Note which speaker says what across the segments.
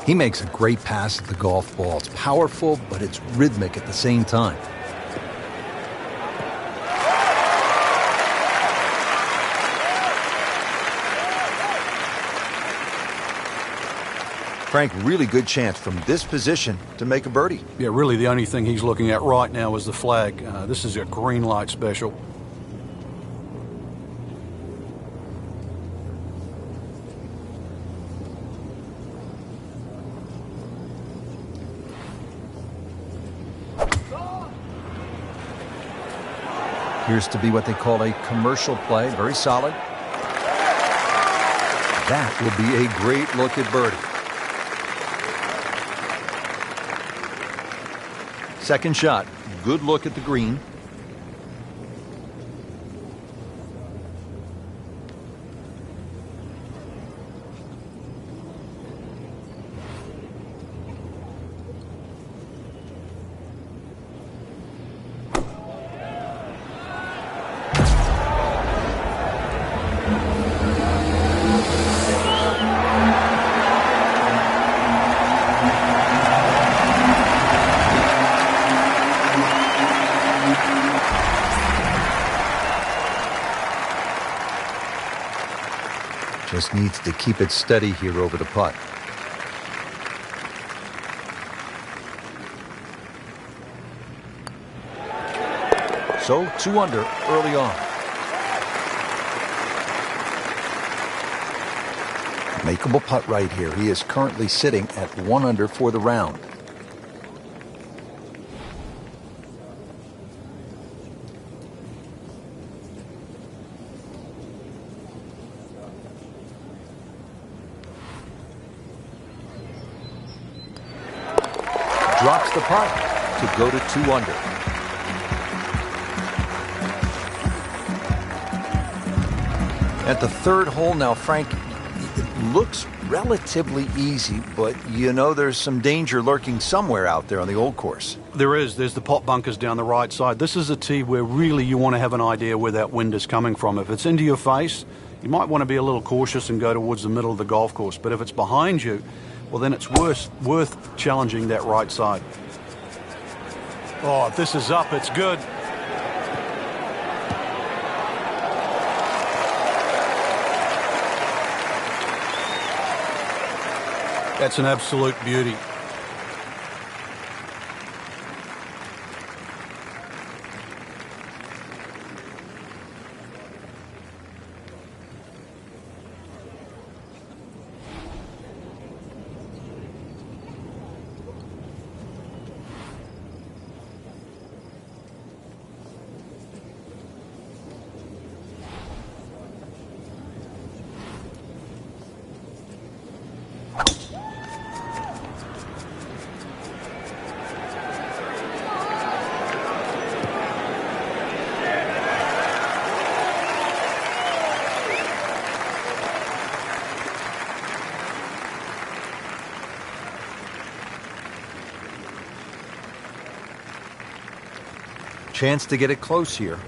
Speaker 1: He makes a great pass at the golf ball. It's powerful, but it's rhythmic at the same time.
Speaker 2: Frank, really good chance from this position to make a birdie.
Speaker 3: Yeah, really the only thing he's looking at right now is the flag. This is a green light special.
Speaker 1: Appears to be what they call a commercial play. Very solid. That will be a great look at birdie. Second shot. Good look at the green. Just needs to keep it steady here over the putt. So 2 under early on. Makeable putt right here. He is currently sitting at 1 under for the round. Drops the putt to go to 2 under. At the third hole now, Frank, it looks relatively easy, but you know there's some danger lurking somewhere out there on the old course.
Speaker 3: There is. There's the pot bunkers down the right side. This is a tee where really you want to have an idea where that wind is coming from. If it's into your face, you might want to be a little cautious and go towards the middle of the golf course. But if it's behind you, well, then it's worth challenging that right side. Oh, if this is up, it's good. That's an absolute beauty.
Speaker 1: Chance to get it close here.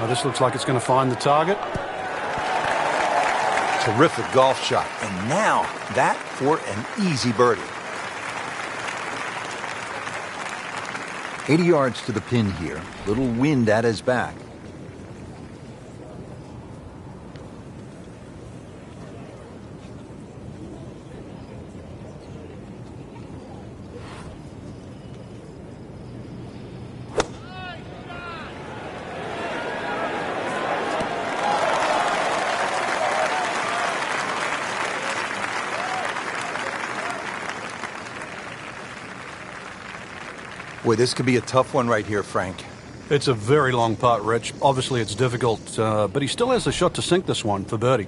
Speaker 3: This looks like it's going to find the target.
Speaker 2: Terrific golf shot. And now that for an easy birdie.
Speaker 1: 80 yards to the pin here. Little wind at his back.
Speaker 2: Boy, this could be a tough one right here, Frank.
Speaker 3: It's a very long putt, Rich. Obviously, it's difficult, but he still has a shot to sink this one for birdie.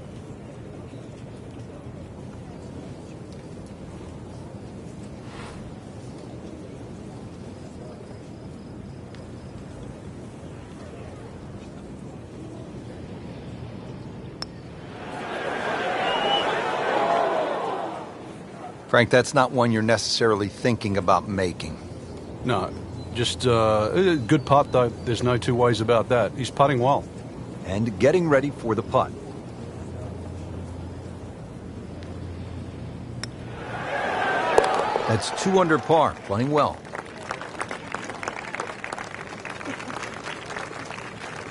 Speaker 1: Frank, that's not one you're necessarily thinking about making.
Speaker 3: No, just a good putt, though. There's no two ways about that. He's putting well.
Speaker 1: And getting ready for the putt. That's 2 under par, playing well.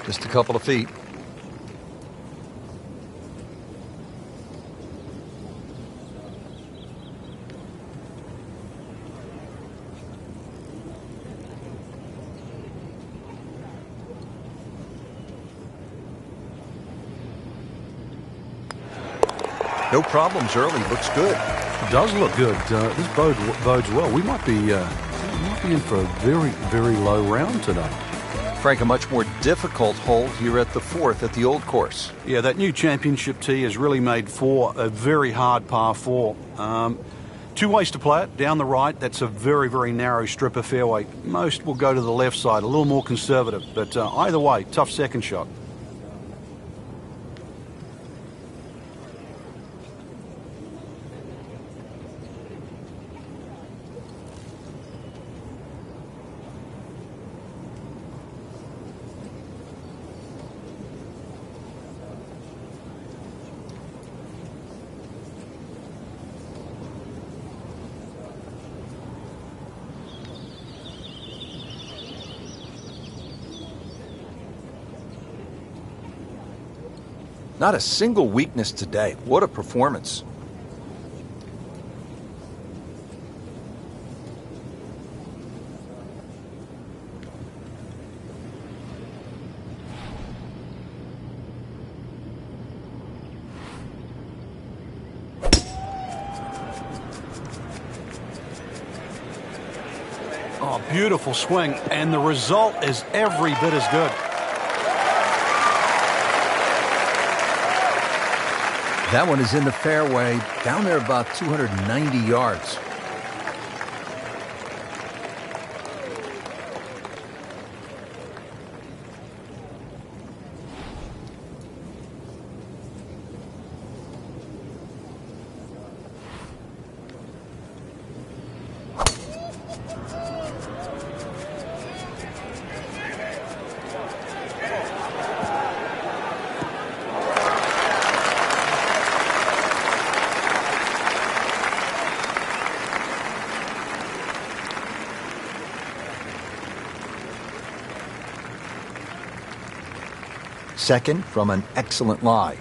Speaker 1: Just a couple of feet. No problems early. Looks good.
Speaker 3: It does look good. This bodes well. We might be in for a very, very low round today.
Speaker 1: Frank, a much more difficult hole here at the 4th at the old course.
Speaker 3: Yeah, that new championship tee has really made 4 a very hard par 4. 2 ways to play it. Down the right, that's a very, very narrow strip of fairway. Most will go to the left side, a little more conservative. But either way, tough second shot.
Speaker 1: Not a single weakness today. What a performance.
Speaker 3: Oh, beautiful swing, and the result is every bit as good.
Speaker 1: That one is in the fairway, down there about 290 yards. Second from an excellent lie.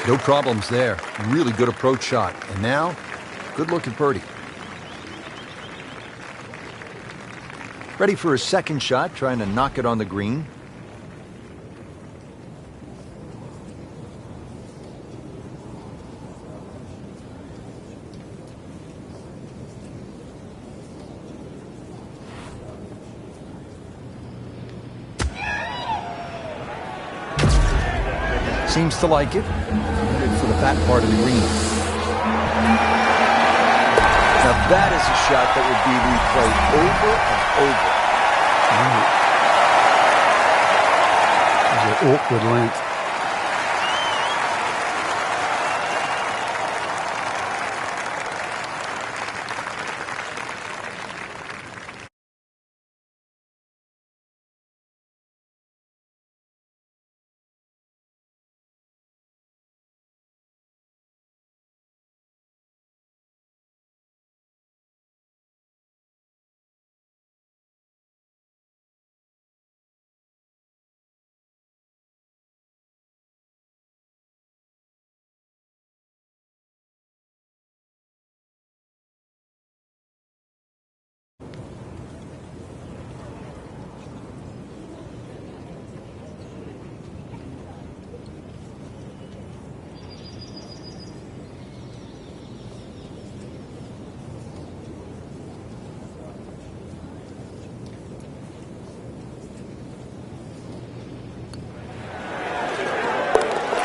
Speaker 1: No problems there. Really good approach shot. And now, good look at birdie. Ready for a second shot, trying to knock it on the green. Seems to like it. Headed for the fat part of the green. Now that is a shot that would be replayed over and over.
Speaker 3: It's an awkward length.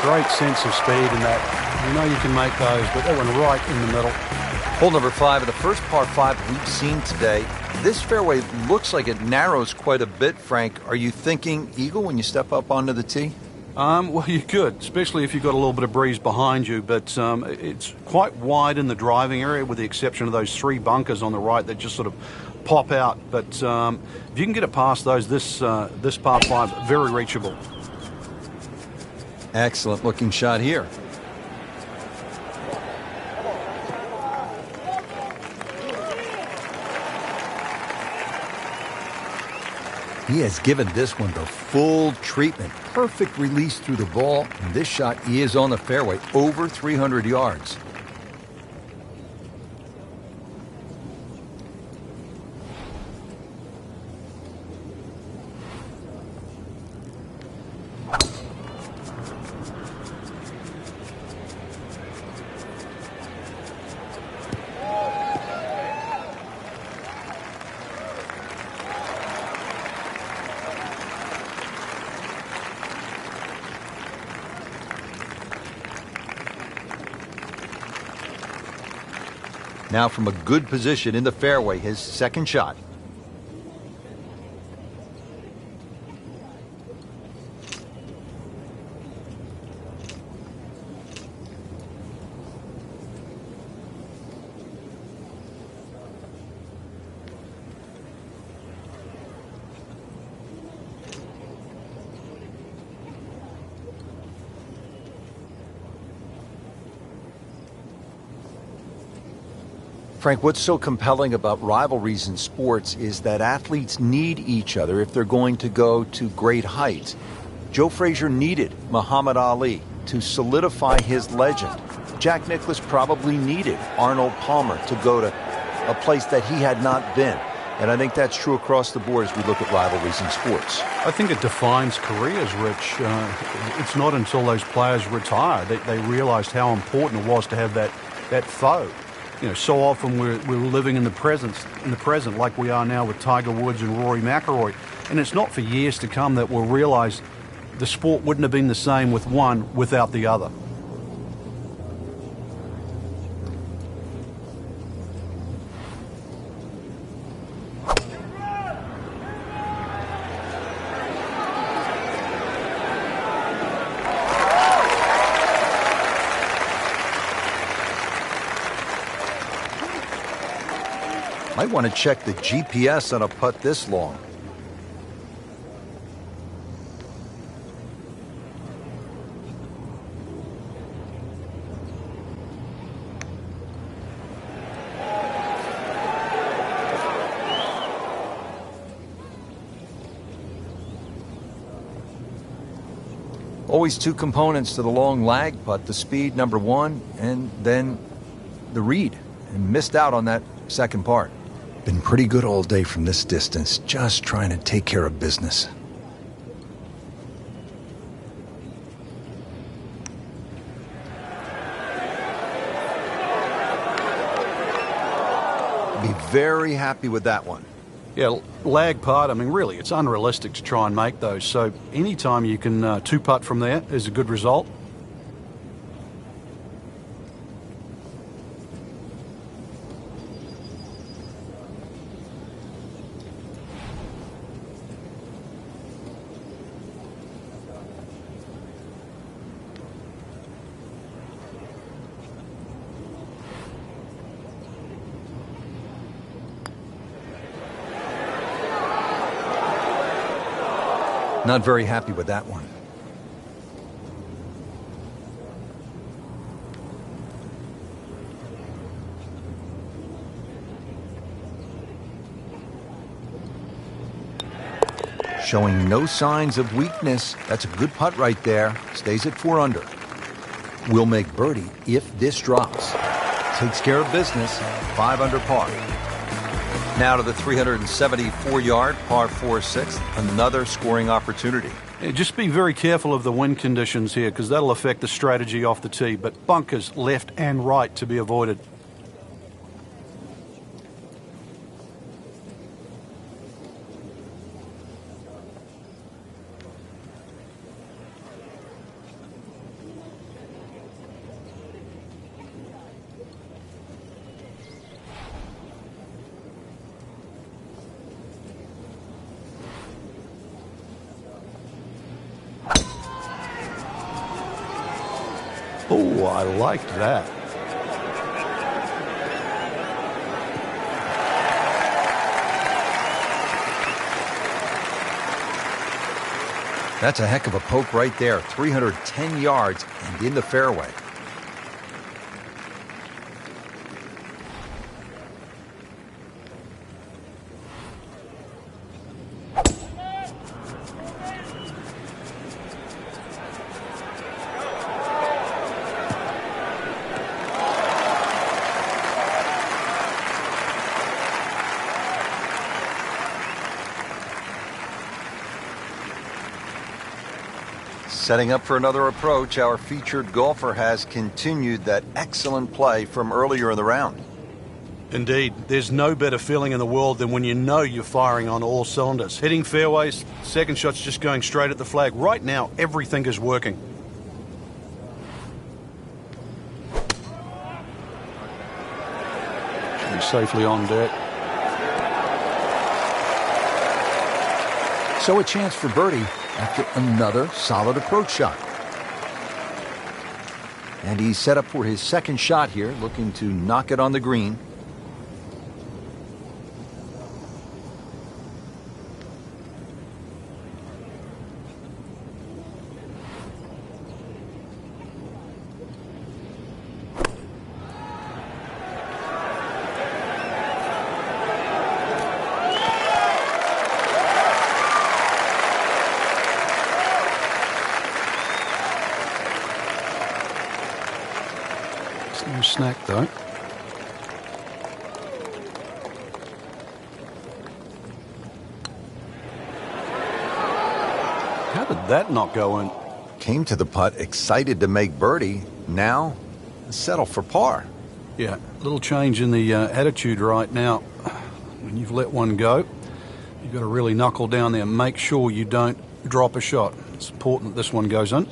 Speaker 3: Great sense of speed in that. You know you can make those, but that one right in the middle.
Speaker 1: Hole number 5 of the first par 5 we've seen today. This fairway looks like it narrows quite a bit, Frank. Are you thinking eagle when you step up onto the tee?
Speaker 3: Well, you could, especially if you've got a little bit of breeze behind you, but it's quite wide in the driving area with the exception of those 3 bunkers on the right that just sort of pop out. But if you can get it past those, this par 5, very reachable.
Speaker 1: Excellent looking shot here. He has given this one the full treatment. Perfect release through the ball. And this shot is on the fairway, over 300 yards. Now from a good position in the fairway, his second shot. Frank, what's so compelling about rivalries in sports is that athletes need each other if they're going to go to great heights. Joe Frazier needed Muhammad Ali to solidify his legend. Jack Nicklaus probably needed Arnold Palmer to go to a place that he had not been. And I think that's true across the board as we look at rivalries in sports.
Speaker 3: I think it defines careers, Rich. It's not until those players retire that they realized how important it was to have that foe. You know, so often we're living in the present like we are now with Tiger Woods and Rory McIlroy. And it's not for years to come that we'll realize the sport wouldn't have been the same with one without the other.
Speaker 1: Might want to check the GPS on a putt this long. Always 2 components to the long lag putt, the speed, number 1, and then the read. And missed out on that second part. Been pretty good all day from this distance, just trying to take care of business. Be very happy with that one.
Speaker 3: Yeah, lag putt, I mean, really, it's unrealistic to try and make those. So anytime you can 2-putt from there is a good result.
Speaker 1: Not very happy with that one. Showing no signs of weakness. That's a good putt right there. Stays at 4 under. Will make birdie if this drops. Takes care of business. 5 under par. Now to the 374-yard par 4-6, another scoring opportunity.
Speaker 3: Yeah, just be very careful of the wind conditions here because that'll affect the strategy off the tee, but bunkers left and right to be avoided. Oh, I liked that.
Speaker 1: That's a heck of a poke right there. 310 yards and in the fairway. Setting up for another approach, our featured golfer has continued that excellent play from earlier in the round.
Speaker 3: Indeed, there's no better feeling in the world than when you know you're firing on all cylinders. Hitting fairways, second shot's just going straight at the flag. Right now, everything is working. Should be safely on deck.
Speaker 1: So a chance for birdie after another solid approach shot. And he's set up for his second shot here, looking to knock it on the green.
Speaker 3: No snack though. How did that not go in?
Speaker 1: Came to the putt excited to make birdie. Now settle for par.
Speaker 3: Yeah, a little change in the attitude right now. When you've let one go, you've got to really knuckle down there and make sure you don't drop a shot. It's important that this one goes in.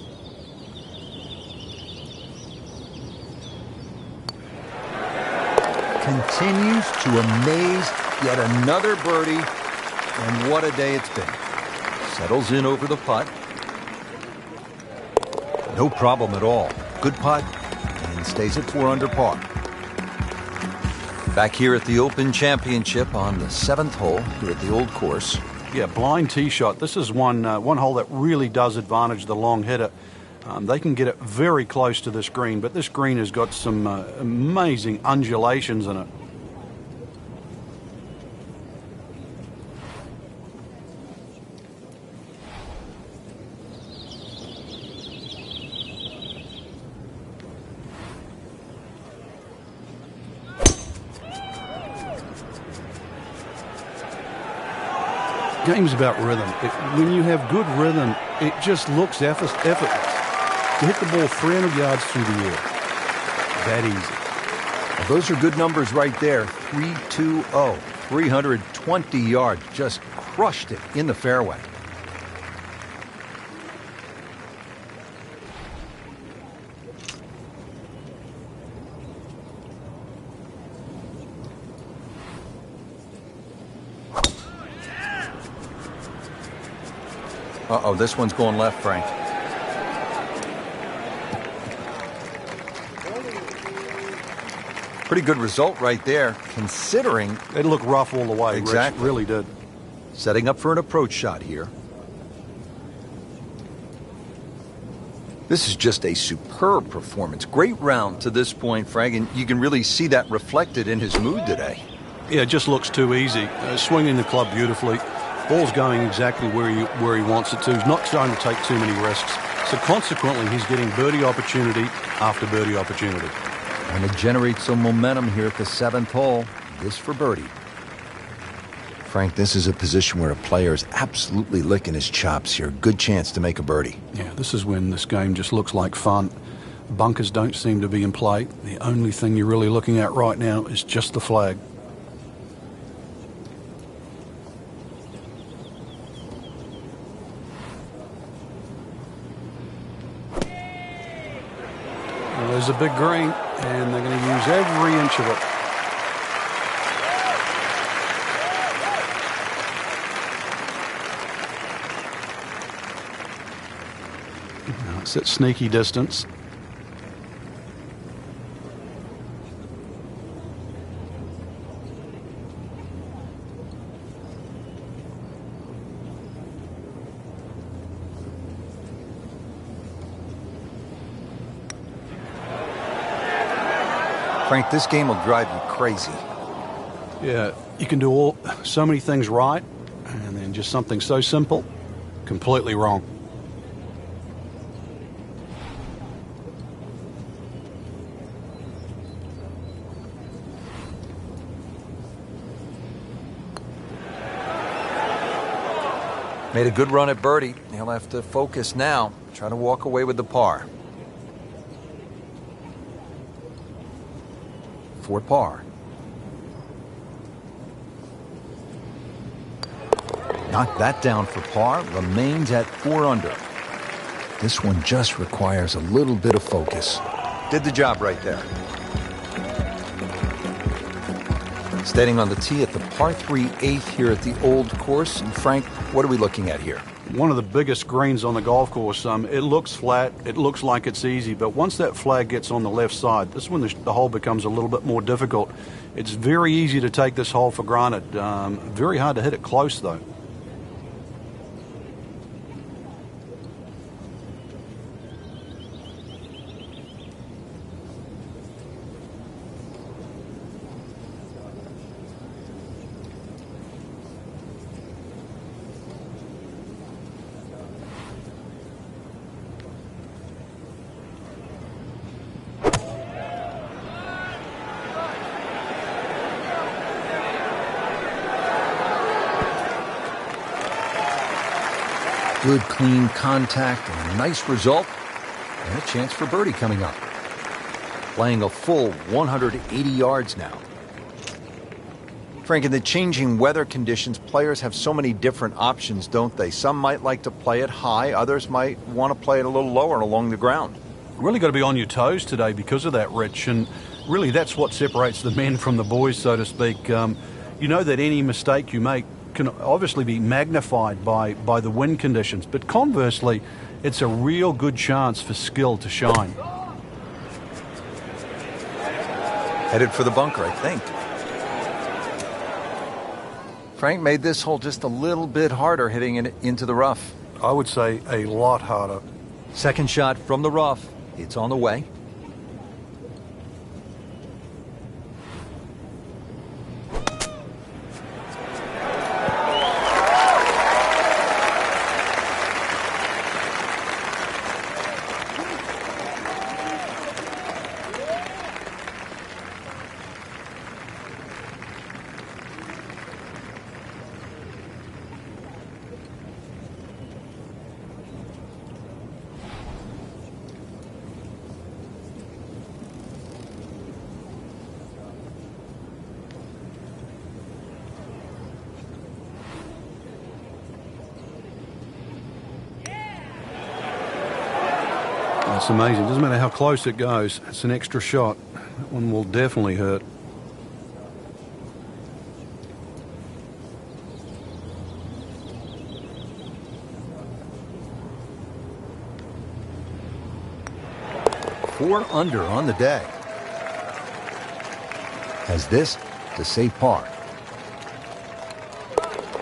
Speaker 1: Continues to amaze. Yet another birdie, and what a day it's been. Settles in over the putt. No problem at all. Good putt, and stays at 4 under par. Back here at the Open Championship on the 7th hole here at the Old Course.
Speaker 3: Yeah, blind tee shot. This is one hole that really does advantage the long hitter. They can get it very close to this green, but this green has got some amazing undulations in it. Game's about rhythm. When you have good rhythm, it just looks effortless. To hit the ball 300 yards through the air. That easy.
Speaker 1: Well, those are good numbers right there. 320, 320 yards. Just crushed it in the fairway. Uh-oh, this one's going left, Frank. Pretty good result right there, considering...
Speaker 3: It looked rough all the way,
Speaker 1: Exactly.
Speaker 3: Rich. Really did.
Speaker 1: Setting up for an approach shot here. This is just a superb performance. Great round to this point, Frank, and you can really see that reflected in his mood today.
Speaker 3: Yeah, it just looks too easy. Swinging the club beautifully. Ball's going exactly where he wants it to. He's not trying to take too many risks. So consequently, he's getting birdie opportunity after birdie opportunity.
Speaker 1: And it generates some momentum here at the 7th hole. This for birdie. Frank, this is a position where a player is absolutely licking his chops here. Good chance to make a birdie.
Speaker 3: Yeah, this is when this game just looks like fun. Bunkers don't seem to be in play. The only thing you're really looking at right now is just the flag. Well, there's a big green, and they're going to use every inch of it. Now it's at sneaky distance.
Speaker 1: Frank, this game will drive you crazy.
Speaker 3: Yeah, you can do so many things right, and then just something so simple, completely wrong.
Speaker 1: Made a good run at birdie. He'll have to focus now. Try to walk away with the par. For par. Knocked that down for par. Remains at 4 under. This one just requires a little bit of focus. Did the job right there. Standing on the tee at the par 3 8th here at the Old Course. And Frank, what are we looking at here?
Speaker 3: One of the biggest greens on the golf course. It looks flat, it looks like it's easy, but once that flag gets on the left side, this is when the hole becomes a little bit more difficult. It's very easy to take this hole for granted. Very hard to hit it close, though.
Speaker 1: Good, clean contact and a nice result. And a chance for birdie coming up. Playing a full 180 yards now. Frank, in the changing weather conditions, players have so many different options, don't they? Some might like to play it high. Others might want to play it a little lower along the ground.
Speaker 3: Really got to be on your toes today because of that, Rich. And really, that's what separates the men from the boys, so to speak. You know that any mistake you make can obviously be magnified by the wind conditions, but conversely, it's a real good chance for skill to shine.
Speaker 1: Headed for the bunker, I think. Frank made this hole just a little bit harder hitting it into the rough.
Speaker 3: I would say a lot harder.
Speaker 1: Second shot from the rough. It's on the way.
Speaker 3: It's amazing. It doesn't matter how close it goes. It's an extra shot. That one will definitely hurt.
Speaker 1: Four under on the day. Has this to save par.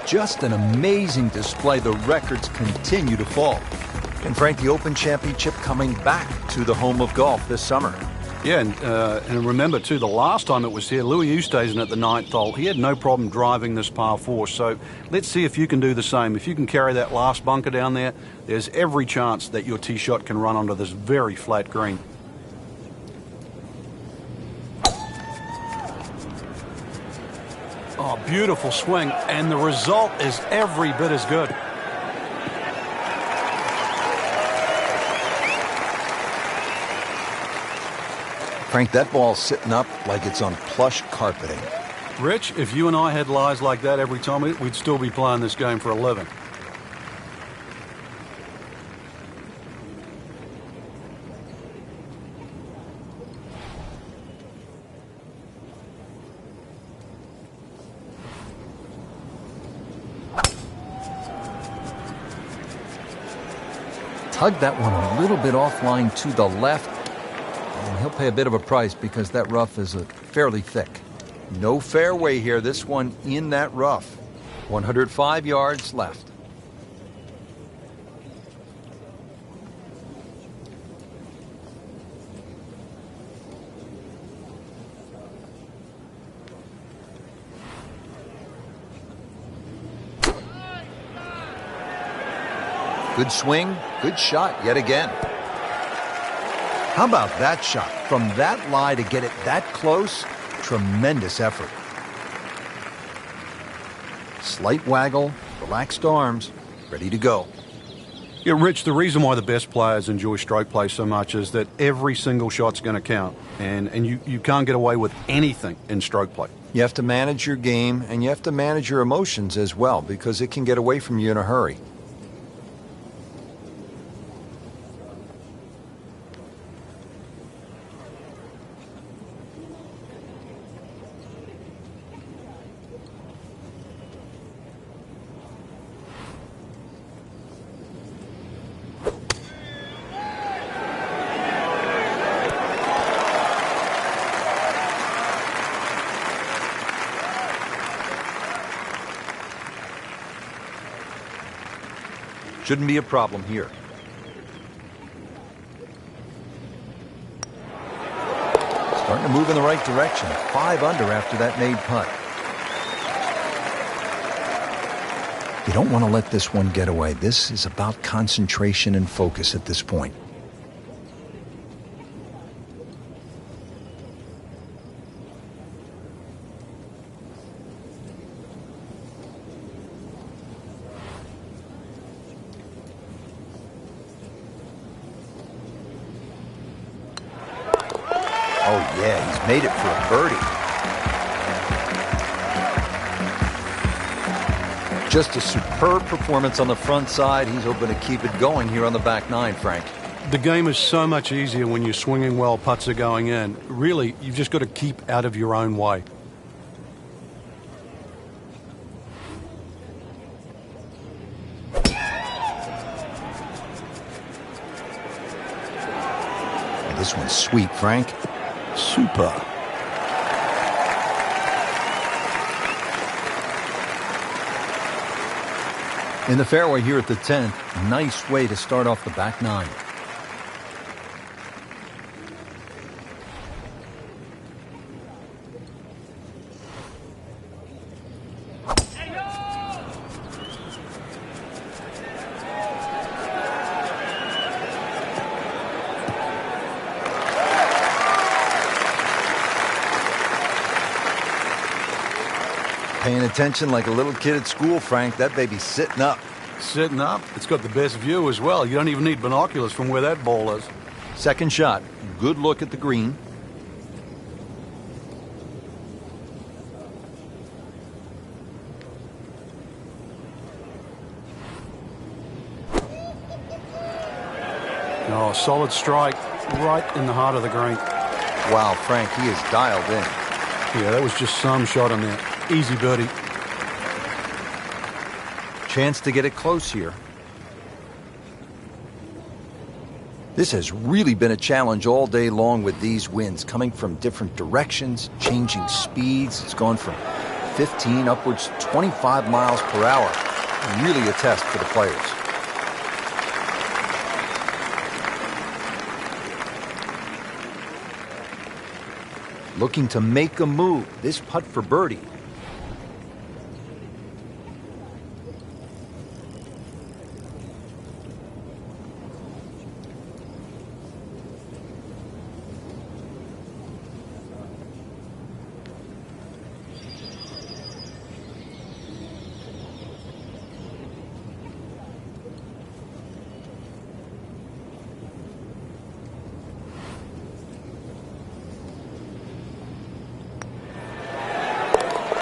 Speaker 1: Just an amazing display. The records continue to fall. And Frank, the Open Championship coming back to the home of golf this summer.
Speaker 3: Yeah, and remember, too, the last time it was here, Louis Oosthuizen at the 9th hole, he had no problem driving this par 4. So let's see if you can do the same. If you can carry that last bunker down there, there's every chance that your tee shot can run onto this very flat green. Oh, beautiful swing, and the result is every bit as good.
Speaker 1: Frank, that ball's sitting up like it's on plush carpeting.
Speaker 3: Rich, if you and I had lies like that every time, we'd still be playing this game for a living.
Speaker 1: Tugged that one a little bit offline to the left. And he'll pay a bit of a price because that rough is fairly thick. No fairway here. This one in that rough. 105 yards left. Good swing, good shot yet again. How about that shot? From that lie to get it that close, tremendous effort. Slight waggle, relaxed arms, ready to go.
Speaker 3: Yeah, Rich, the reason why the best players enjoy stroke play so much is that every single shot's going to count. And you can't get away with anything in stroke play.
Speaker 1: You have to manage your game, and you have to manage your emotions as well, because it can get away from you in a hurry. Shouldn't be a problem here. Starting to move in the right direction. 5 under after that made putt. You don't want to let this one get away. This is about concentration and focus at this point. Oh, yeah, he's made it for a birdie. Just a superb performance on the front side. He's hoping to keep it going here on the back nine, Frank.
Speaker 3: The game is so much easier when you're swinging well, putts are going in. Really, you've just got to keep out of your own way.
Speaker 1: This one's sweet, Frank.
Speaker 3: Super.
Speaker 1: In the fairway here at the 10th, nice way to start off the back nine. Paying attention like a little kid at school, Frank. That baby's sitting up.
Speaker 3: Sitting up? It's got the best view as well. You don't even need binoculars from where that ball is.
Speaker 1: Second shot. Good look at the green.
Speaker 3: Oh, solid strike right in the heart of the green.
Speaker 1: Wow, Frank, he is dialed in.
Speaker 3: Yeah, that was just some shot in there. Easy birdie.
Speaker 1: Chance to get it close here. This has really been a challenge all day long with these winds coming from different directions, changing speeds. It's gone from 15 upwards to 25 miles per hour. Really a test for the players. Looking to make a move. This putt for birdie.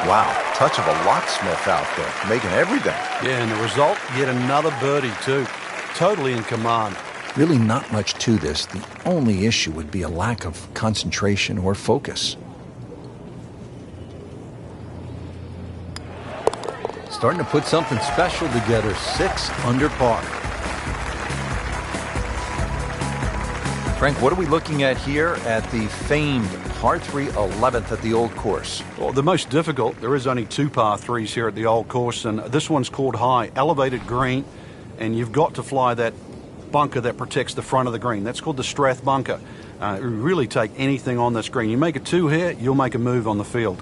Speaker 1: Wow, touch of a locksmith out there, making everything.
Speaker 3: Yeah, and the result, yet another birdie too. Totally in command.
Speaker 1: Really not much to this. The only issue would be a lack of concentration or focus. Starting to put something special together. 6 under par. Frank, what are we looking at here at the famed par 3 11th at the Old Course?
Speaker 3: Well, the most difficult, there is only 2 par 3s here at the Old Course, and this one's called high, elevated green, and you've got to fly that bunker that protects the front of the green. That's called the Strath bunker. Really take anything on this green. You make a 2 here, you'll make a move on the field.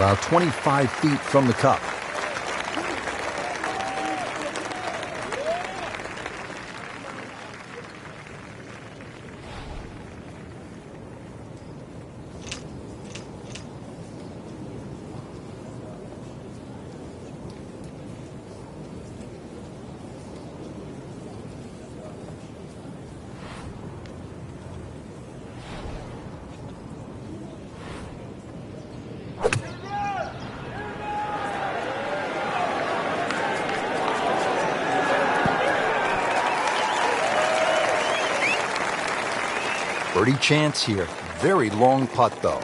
Speaker 1: about 25 feet from the cup. Birdie chance here. Very long putt, though.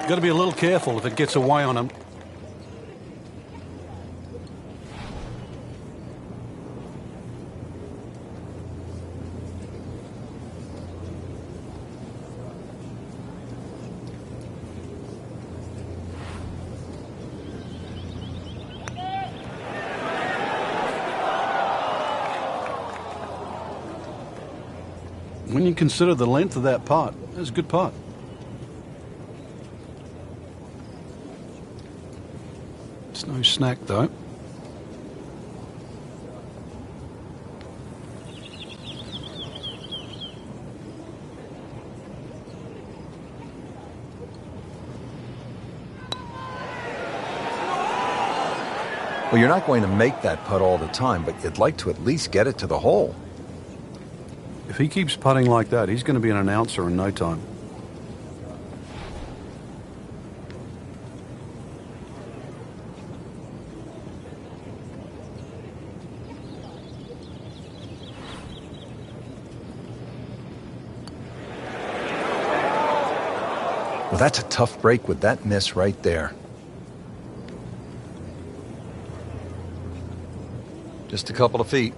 Speaker 3: Got to be a little careful if it gets away on him. When you consider the length of that putt, it's a good putt. It's no snack, though.
Speaker 1: Well, you're not going to make that putt all the time, but you'd like to at least get it to the hole.
Speaker 3: If he keeps putting like that, he's going to be an announcer in no time.
Speaker 1: Well, that's a tough break with that miss right there. Just a couple of feet.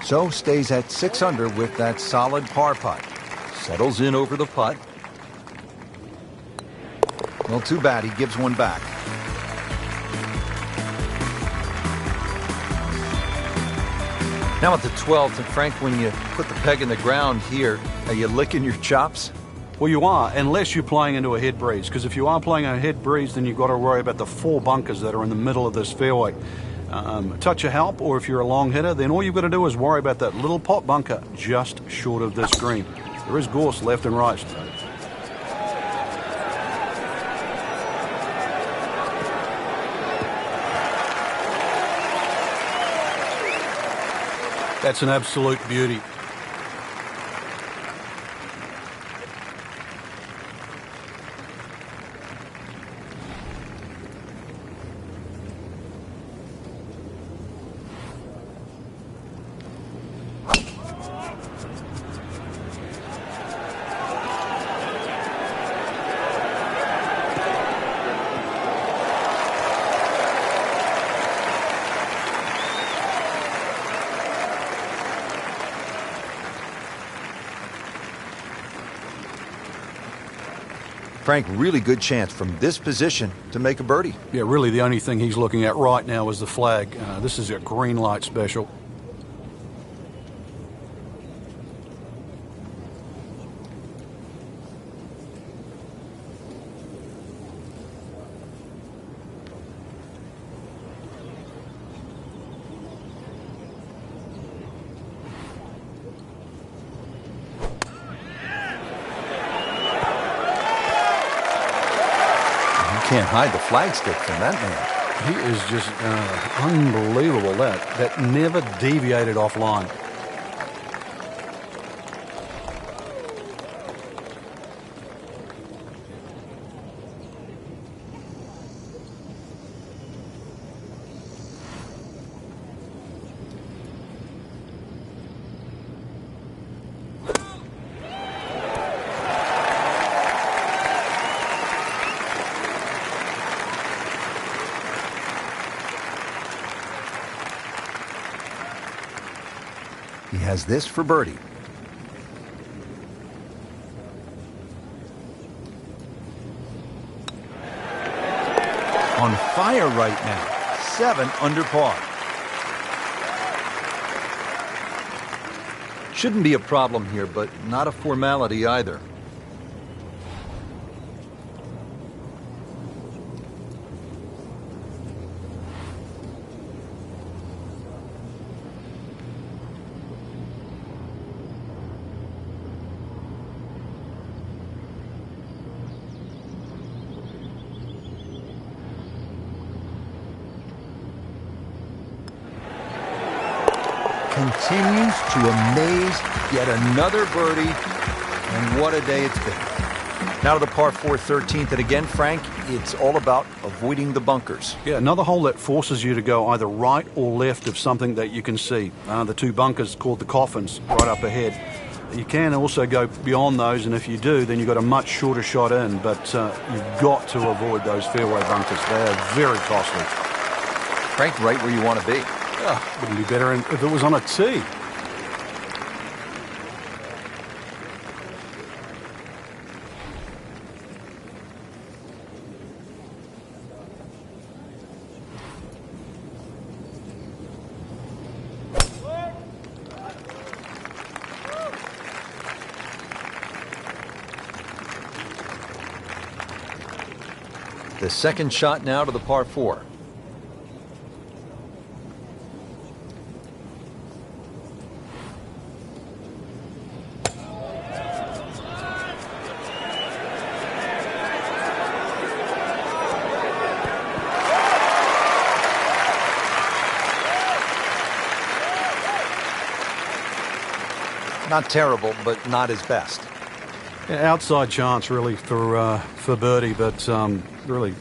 Speaker 1: So stays at 6 under with that solid par putt. Settles in over the putt. Well, too bad he gives one back. Now at the 12th, and Frank, when you put the peg in the ground here, are you licking your chops?
Speaker 3: Well, you are, unless you're playing into a head breeze. Because if you are playing a head breeze, then you've got to worry about the 4 bunkers that are in the middle of this fairway. Touch of help, or if you're a long hitter, then all you've got to do is worry about that little pot bunker just short of this green. There is gorse left and right. That's an absolute beauty.
Speaker 1: Frank, really good chance from this position to make a birdie.
Speaker 3: Yeah, really the only thing he's looking at right now is the flag. This is a green light special.
Speaker 1: Can't hide the flagstick from that man.
Speaker 3: He is just unbelievable. That never deviated offline.
Speaker 1: He has this for birdie. On fire right now. 7 under par. Shouldn't be a problem here, but not a formality either. Continues to amaze. Yet another birdie. And what a day it's been. Now to the par 4 13th. And again, Frank, it's all about avoiding the bunkers.
Speaker 3: Yeah, another hole that forces you to go either right or left of something that you can see. The 2 bunkers called the coffins right up ahead. You can also go beyond those, and if you do, then you've got a much shorter shot in. But you've got to avoid those fairway bunkers. They are very costly.
Speaker 1: Frank, right where you want to be.
Speaker 3: Wouldn't be better if it was on a tee.
Speaker 1: The second shot now to the par 4. Not terrible, but not his best.
Speaker 3: Yeah, outside chance, really, for birdie, but really,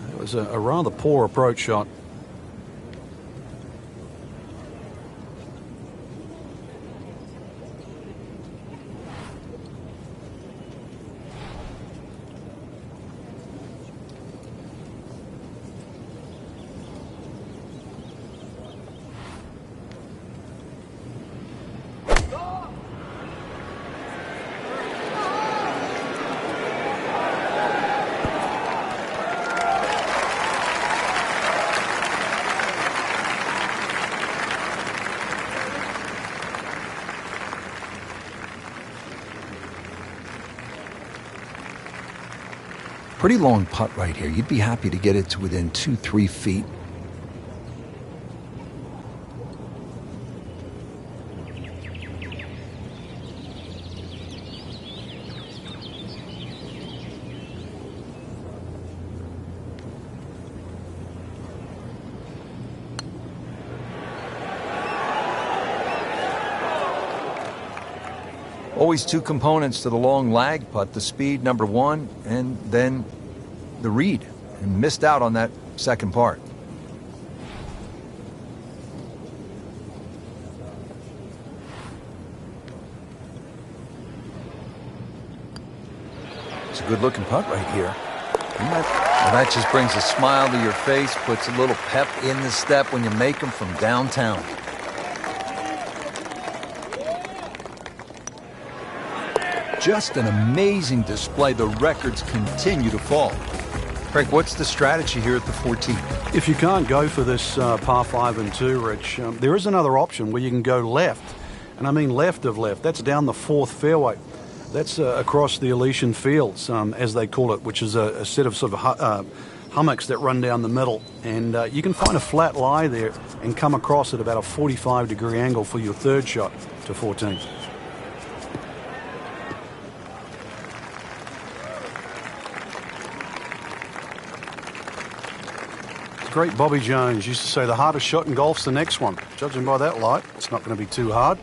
Speaker 3: it was a rather poor approach shot.
Speaker 1: Pretty long putt right here. You'd be happy to get it to within 2-3 feet. Always 2 components to the long lag putt, the speed, number 1, and then the read. And missed out on that second part. It's a good looking putt right here. Well, that just brings a smile to your face, puts a little pep in the step when you make them from downtown. Just an amazing display. The records continue to fall. Frank, what's the strategy here at the 14th?
Speaker 3: If you can't go for this par 5 and 2, Rich, there is another option where you can go left. And I mean left of left. That's down the 4th fairway. That's across the Elysian Fields, as they call it, which is a set of sort of hummocks that run down the middle. And you can find a flat lie there and come across at about a 45-degree angle for your third shot to 14. Great Bobby Jones used to say the hardest shot in golf's the next one. Judging by that light, it's not going to be too hard.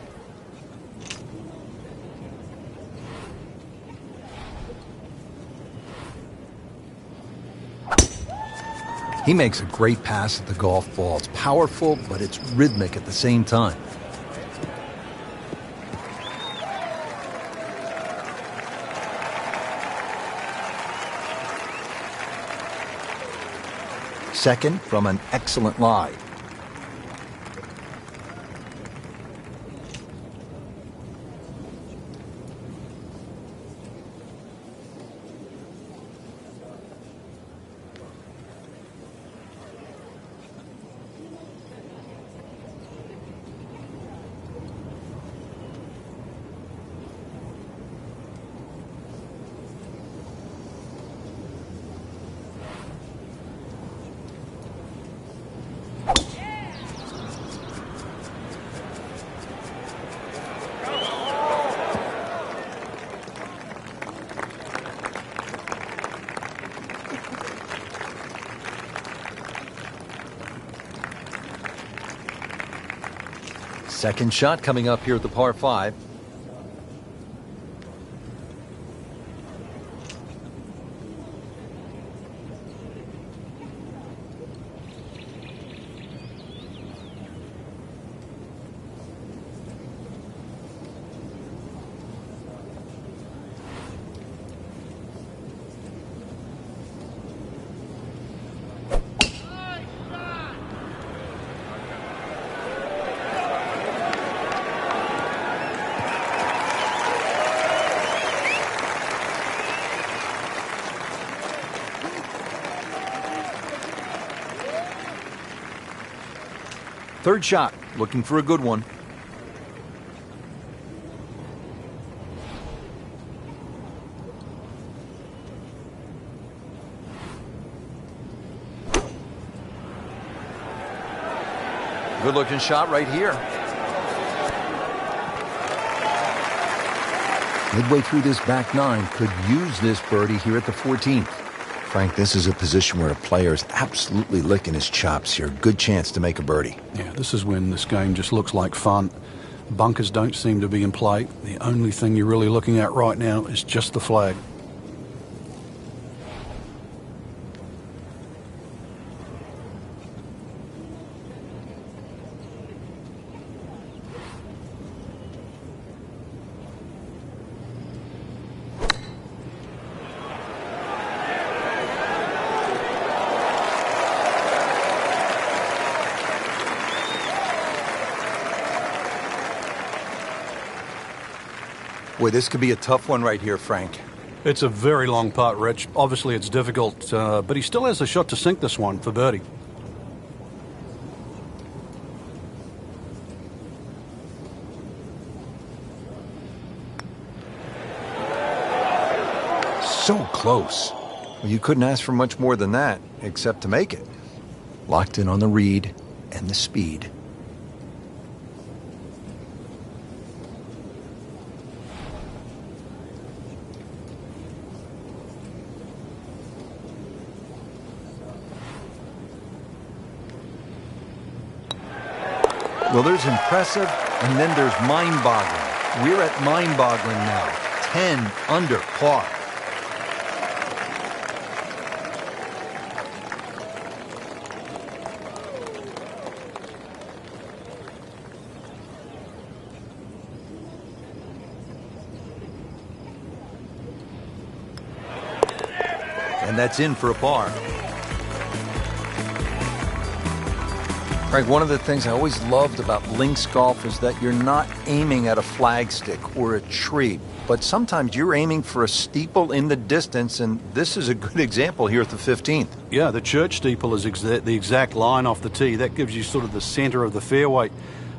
Speaker 1: He makes a great pass at the golf ball. It's powerful, but it's rhythmic at the same time. Second from an excellent lie. Second shot coming up here at the par 5. Third shot, looking for a good one. Good looking shot right here. Midway through this back nine, could use this birdie here at the 14th. Frank, this is a position where a player is absolutely licking his chops here. Good chance to make a birdie.
Speaker 3: Yeah, this is when this game just looks like fun. Bunkers don't seem to be in play. The only thing you're really looking at right now is just the flag.
Speaker 2: Boy, this could be a tough one right here, Frank.
Speaker 3: It's a very long putt, Rich. Obviously, it's difficult, but he still has a shot to sink this one for birdie.
Speaker 1: So close. Well, you couldn't ask for much more than that, except to make it. Locked in on the read and the speed. Well, there's impressive, and then there's mind-boggling. We're at mind-boggling now. 10 under par. And that's in for a par. Frank, one of the things I always loved about links golf is that you're not aiming at a flagstick or a tree, but sometimes you're aiming for a steeple in the distance, and this is a good example here at the 15th.
Speaker 3: Yeah, the church steeple is the exact line off the tee. That gives you sort of the center of the fairway.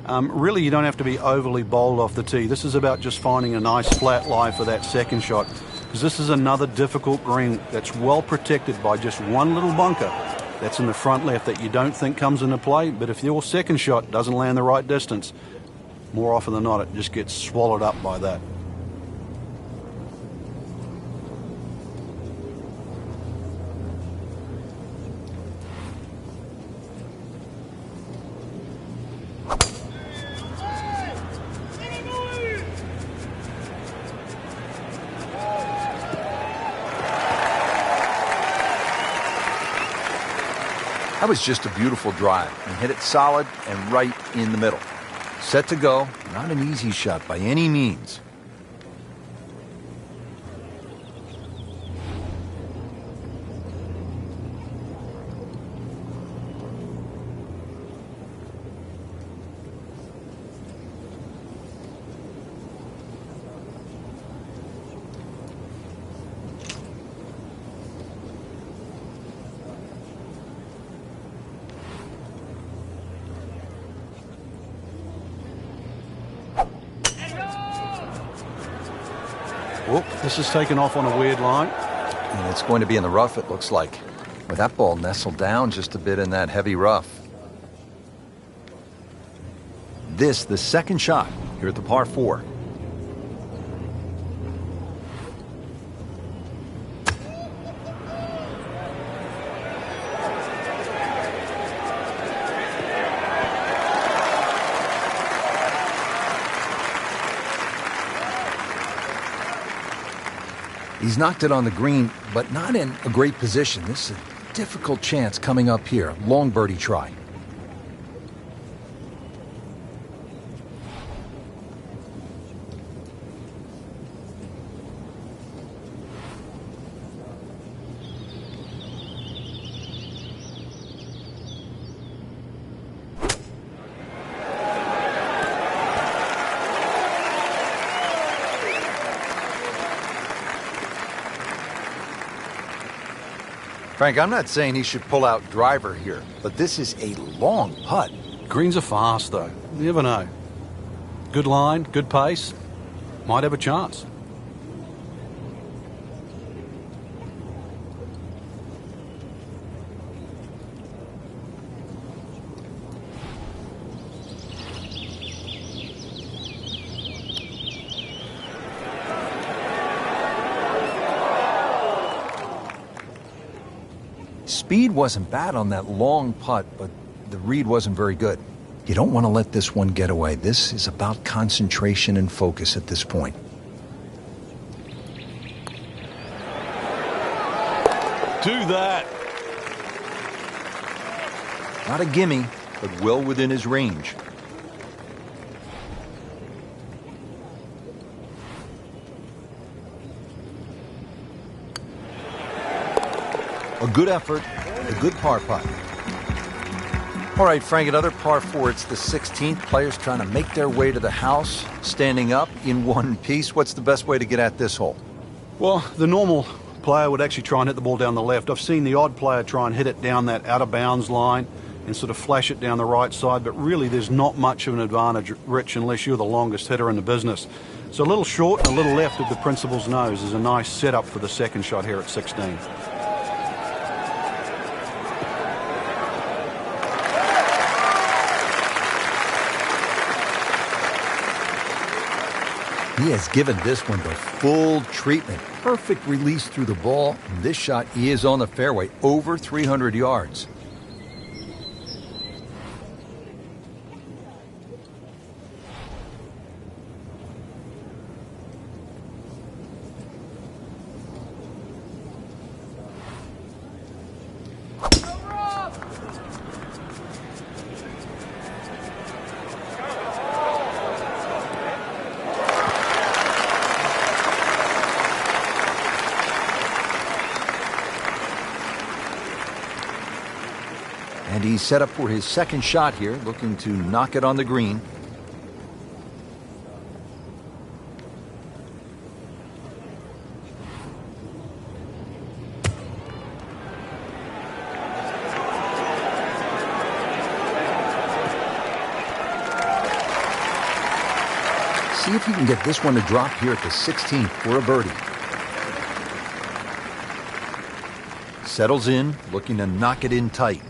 Speaker 3: Really, you don't have to be overly bold off the tee. This is about just finding a nice flat lie for that second shot, because this is another difficult green that's well protected by just one little bunker that's in the front left that you don't think comes into play. But if your second shot doesn't land the right distance, more often than not, it just gets swallowed up by that.
Speaker 1: That was just a beautiful drive and hit it solid and right in the middle. Set to go. Not an easy shot by any means.
Speaker 3: Whoop, this is taken off on a weird line.
Speaker 1: And it's going to be in the rough, it looks like. With that ball nestled down just a bit in that heavy rough. This, the second shot here at the par 4. He's knocked it on the green, but not in a great position. This is a difficult chance coming up here. Long birdie try. Frank, I'm not saying he should pull out driver here, but this is a long putt.
Speaker 3: Greens are fast, though. You never know. Good line, good pace. Might have a chance.
Speaker 1: Speed wasn't bad on that long putt, but the read wasn't very good. You don't want to let this one get away. This is about concentration and focus at this point.
Speaker 3: Do that.
Speaker 1: Not a gimme, but well within his range. A good effort, a good par putt. All right, Frank, another par 4. It's the 16th. Players trying to make their way to the house, standing up in one piece. What's the best way to get at this hole?
Speaker 3: Well, the normal player would actually try and hit the ball down the left. I've seen the odd player try and hit it down that out of bounds line and sort of flash it down the right side, but really there's not much of an advantage, Rich, unless you're the longest hitter in the business. So a little short and a little left of the principal's nose is a nice setup for the second shot here at 16.
Speaker 1: He has given this one the full treatment. Perfect release through the ball. And this shot is on the fairway, over 300 yards. And he's set up for his second shot here, looking to knock it on the green. See if he can get this one to drop here at the 16th for a birdie. Settles in, looking to knock it in tight.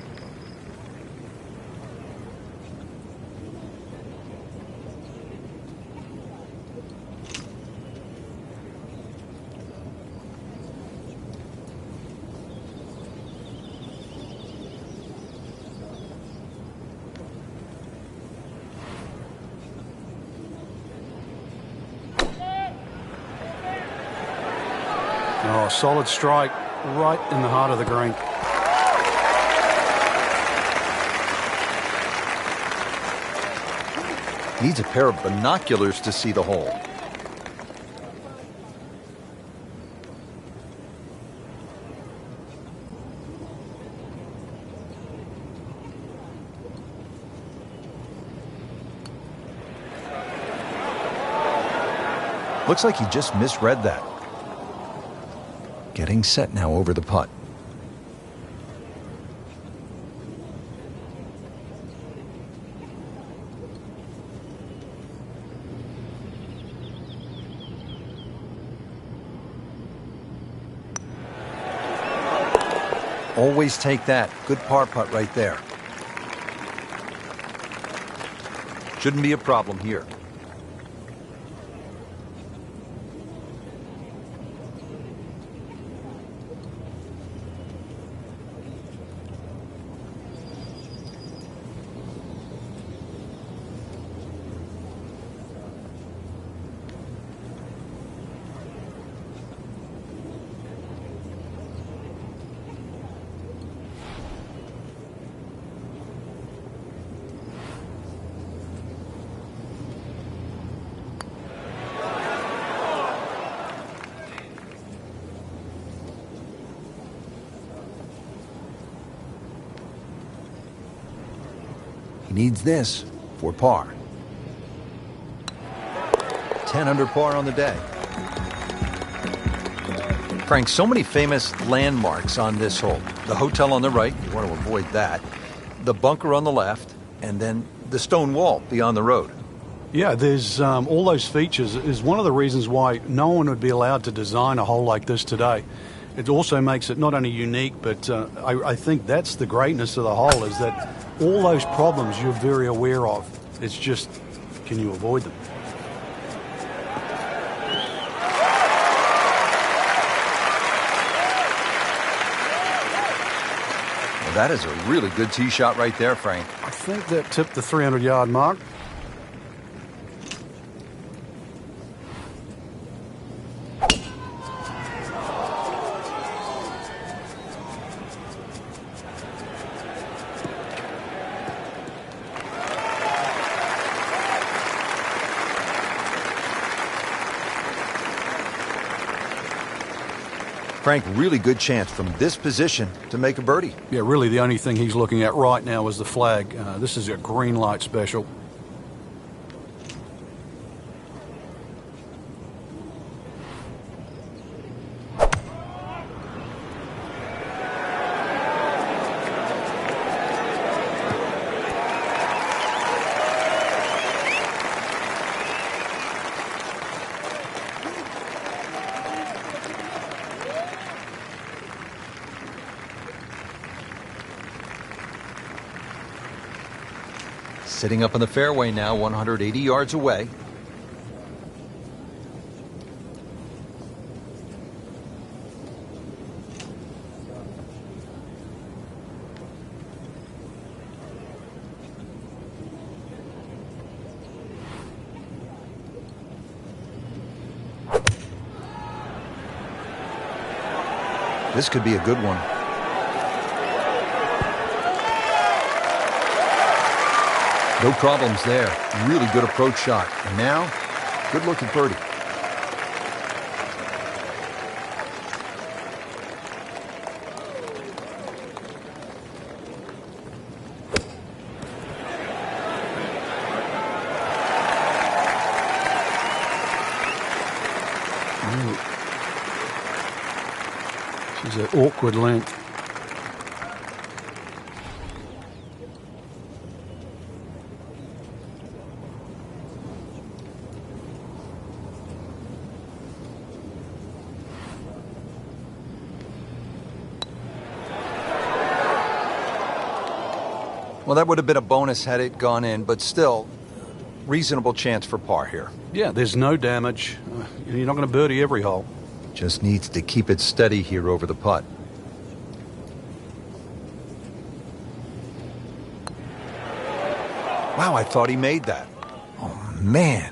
Speaker 3: Oh, solid strike right in the heart of the green.
Speaker 1: Needs a pair of binoculars to see the hole. Looks like he just misread that. Getting set now over the putt. Always take that. Good par putt right there. Shouldn't be a problem here. He needs this for par. 10 under par on the day. Frank, so many famous landmarks on this hole. The hotel on the right, you want to avoid that. The bunker on the left, and then the stone wall beyond the road.
Speaker 3: Yeah, there's all those features is one of the reasons why no one would be allowed to design a hole like this today. It also makes it not only unique, but I think that's the greatness of the hole, is that all those problems you're very aware of. It's just, can you avoid them?
Speaker 1: Well, that is a really good tee shot right there, Frank.
Speaker 3: I think that tipped the 300-yard mark.
Speaker 1: Frank, really good chance from this position to make a birdie.
Speaker 3: Yeah, really the only thing he's looking at right now is the flag. This is a green light special.
Speaker 1: Sitting up in the fairway now, 180 yards away. This could be a good one. No problems there. Really good approach shot. And now, good look at birdie.
Speaker 3: This is an awkward length.
Speaker 1: Well, that would have been a bonus had it gone in, but still, reasonable chance for par here.
Speaker 3: Yeah, there's no damage. You're not going to birdie every hole.
Speaker 1: Just needs to keep it steady here over the putt. Wow, I thought he made that. Oh, man.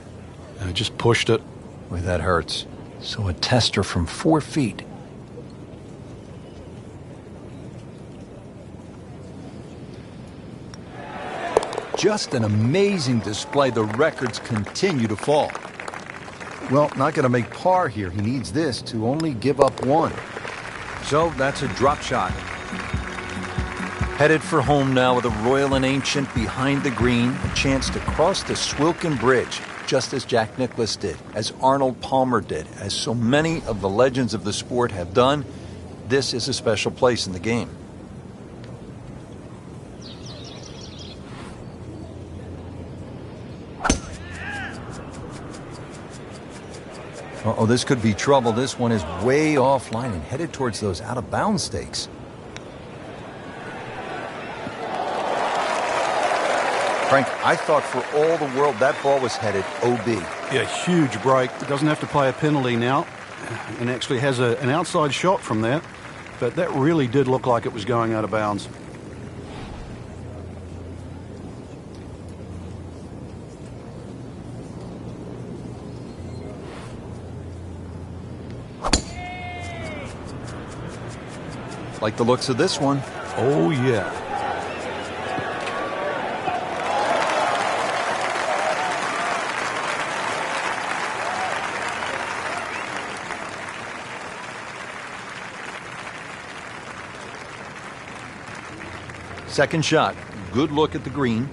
Speaker 3: Just pushed it.
Speaker 1: Boy, that hurts. So a tester from 4 feet. just an amazing display. The records continue to fall. Well, not going to make par here. He needs this to only give up one. So that's a drop shot. Headed for home now with a Royal and Ancient behind the green. A chance to cross the Swilcan Bridge, just as Jack Nicklaus did, as Arnold Palmer did, as so many of the legends of the sport have done. This is a special place in the game. Uh-oh, this could be trouble. This one is way offline and headed towards those out-of-bounds stakes. Frank, I thought for all the world that ball was headed OB.
Speaker 3: Yeah, huge break. It doesn't have to play a penalty now, and actually has an outside shot from there. But that really did look like it was going out of bounds.
Speaker 1: Like the looks of this one.
Speaker 3: Oh, yeah.
Speaker 1: Second shot. Good look at the green.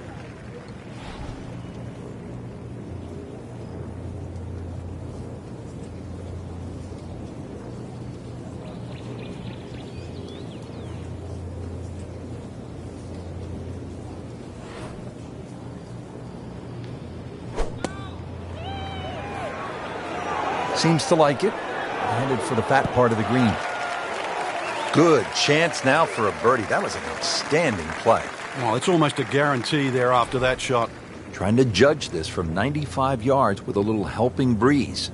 Speaker 1: Seems to like it. Headed for the fat part of the green. Good chance now for a birdie. That was an outstanding play.
Speaker 3: Well, it's almost a guarantee there after that shot.
Speaker 1: Trying to judge this from 95 yards with a little helping breeze.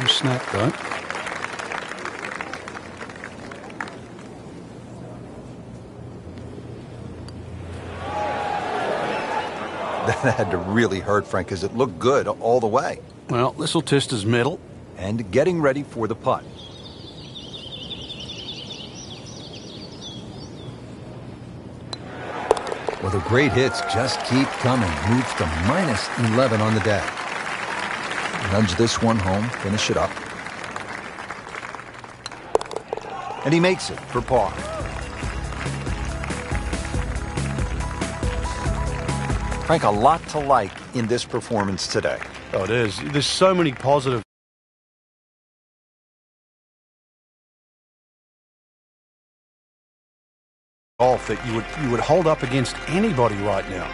Speaker 3: No snap, though.
Speaker 1: That had to really hurt, Frank, because it looked good all the way.
Speaker 3: Well, this will test his mettle.
Speaker 1: And getting ready for the putt. Well, the great hits just keep coming. Moves to -11 on the day. Nudge this one home, finish it up. And he makes it for par. Frank, a lot to like in this performance today.
Speaker 3: Oh, it is. There's so many positive golf that you would hold up against anybody right now.